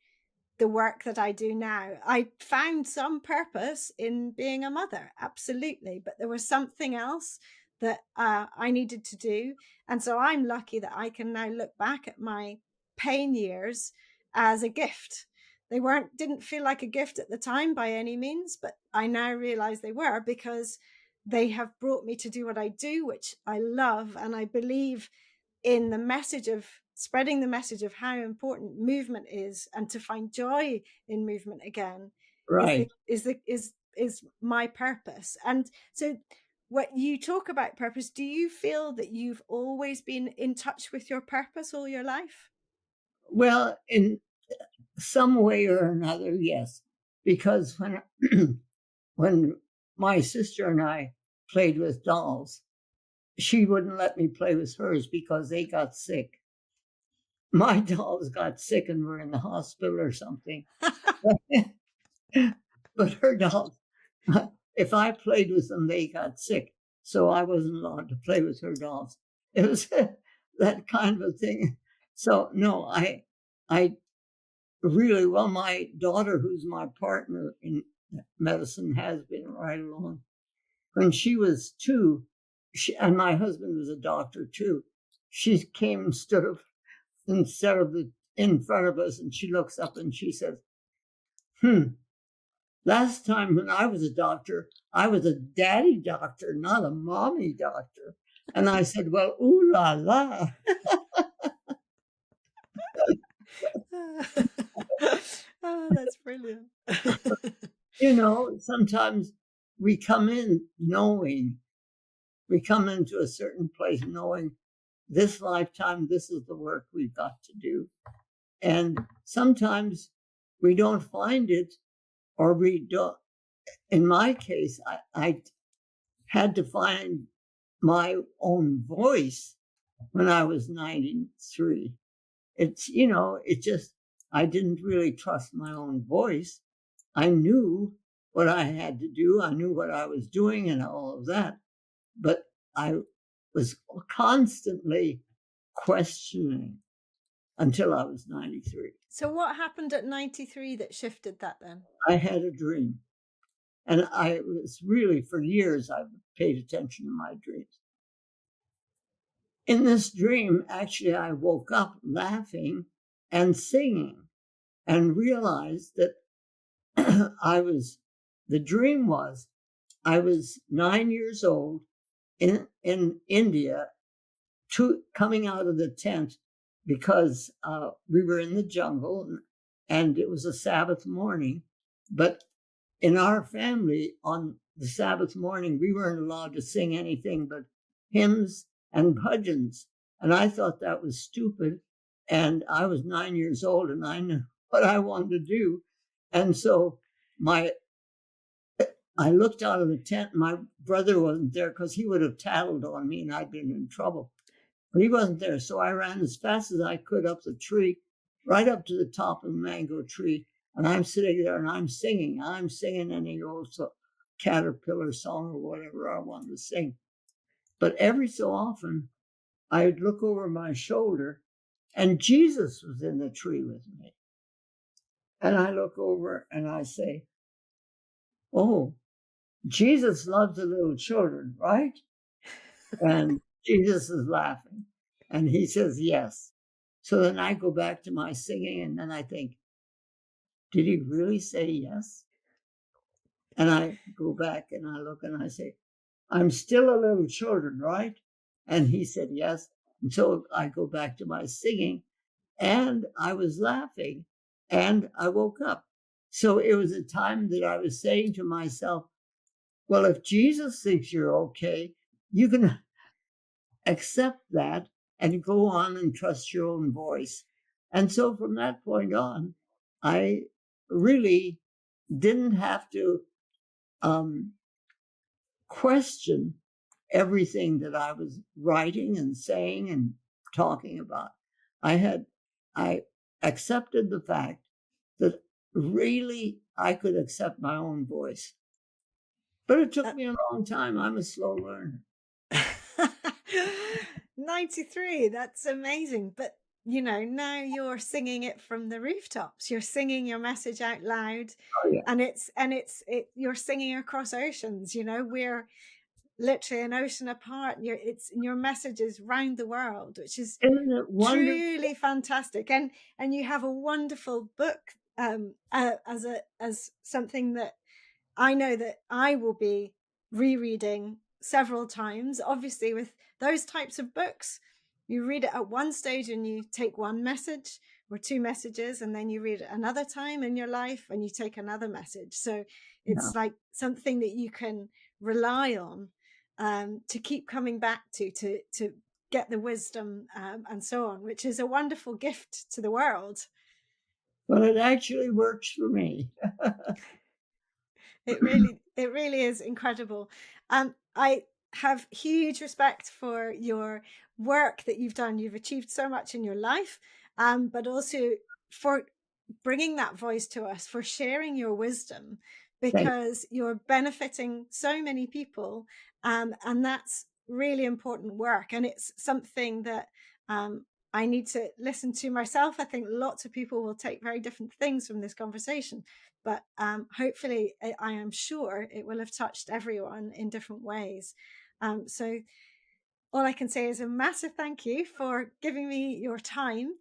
the work that I do now. I found some purpose in being a mother, absolutely, but there was something else that I needed to do. And so I'm lucky that I can now look back at my pain years as a gift. They didn't feel like a gift at the time by any means, but I now realize they were, because they have brought me to do what I do, which I love. And I believe in the message of spreading the message of how important movement is, and to find joy in movement again is Right. the is my purpose. And so, what you talk about purpose, do you feel that you've always been in touch with your purpose all your life? Well, in some way or another, yes. Because when when my sister and I played with dolls, she wouldn't let me play with hers because they got sick. My dolls got sick and were in the hospital or something. But her dolls, if I played with them, they got sick. So I wasn't allowed to play with her dolls. It was that kind of a thing. So no, I really, well, my daughter, who's my partner in medicine, has been right along. When she was 2, and my husband was a doctor too, she came and stood up instead of in front of us, and she looks up and she says, Last time when I was a doctor, I was a daddy doctor, not a mommy doctor. And I said, well, ooh la la. Oh, that's brilliant. Sometimes we come we come into a certain place knowing this lifetime, this is the work we've got to do. And sometimes we don't find it, or we don't. In my case, I had to find my own voice when I was 93. It just, I didn't really trust my own voice. I knew what I had to do. I knew what I was doing and all of that. But I was constantly questioning until I was 93. So what happened at 93 that shifted that then? I had a dream. And I was really, for years, I've paid attention to my dreams. In this dream, actually, I woke up laughing and singing and realized that the dream was, I was 9 years old in India, coming out of the tent because we were in the jungle and it was a Sabbath morning. But in our family, on the Sabbath morning, we weren't allowed to sing anything but hymns and bhajans. And I thought that was stupid. And I was 9 years old and I knew what I wanted to do. And so I looked out of the tent. My brother wasn't there because he would have tattled on me and I'd been in trouble. But he wasn't there. So I ran as fast as I could up the tree, right up to the top of the mango tree. And I'm sitting there and I'm singing. I'm singing any old caterpillar song or whatever I wanted to sing. But every so often, I'd look over my shoulder and Jesus was in the tree with me. And I look over and I say, oh, Jesus loves the little children, right? And Jesus is laughing. And he says, yes. So then I go back to my singing and then I think, did he really say yes? And I go back and I look and I say, I'm still a little children, right? And he said, yes. And so I go back to my singing and I was laughing and I woke up. So it was a time that I was saying to myself, well, if Jesus thinks you're okay, you can accept that and go on and trust your own voice. And so from that point on, I really didn't have to question everything that I was writing and saying and talking about. I accepted the fact that really I could accept my own voice. But it took me a long time. I'm a slow learner. 93, that's amazing. But now you're singing it from the rooftops. You're singing your message out loud. Oh, yeah. And you're singing across oceans. We're literally an ocean apart. Your message is round the world, which is Isn't it wonderful? truly fantastic. And you have a wonderful book as something that I know that I will be rereading several times. Obviously, with those types of books, you read it at one stage and you take one message or two messages, and then you read it another time in your life and you take another message. So it's like something that you can rely on to keep coming back to get the wisdom and so on, which is a wonderful gift to the world. Well, it actually works for me. It really is incredible. I have huge respect for your work that you've done. You've achieved so much in your life, but also for bringing that voice to us, for sharing your wisdom, because you're benefiting so many people, and that's really important work. And it's something that I need to listen to myself. I think lots of people will take very different things from this conversation, but hopefully, I am sure it will have touched everyone in different ways. So all I can say is a massive thank you for giving me your time.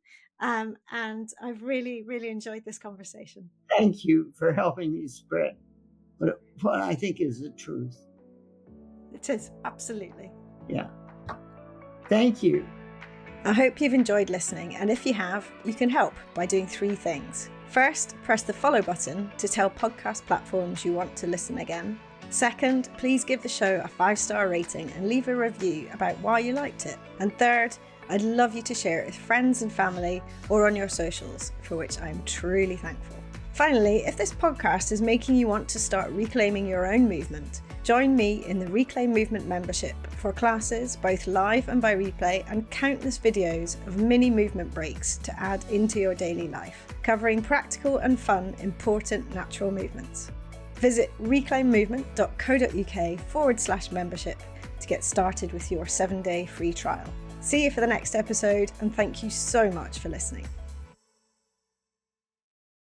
And I've really, really enjoyed this conversation. thank you for helping me spread what I think is the truth. It is, absolutely. Yeah. Thank you. I hope you've enjoyed listening, and if you have, you can help by doing 3 things. First, press the follow button to tell podcast platforms you want to listen again. Second, please give the show a 5-star rating and leave a review about why you liked it. And third, I'd love you to share it with friends and family or on your socials, for which I'm truly thankful. Finally, if this podcast is making you want to start reclaiming your own movement, join me in the Reclaim Movement membership for classes, both live and by replay, and countless videos of mini movement breaks to add into your daily life, covering practical and fun, important natural movements. Visit reclaimmovement.co.uk/membership to get started with your 7-day free trial. See you for the next episode, and thank you so much for listening.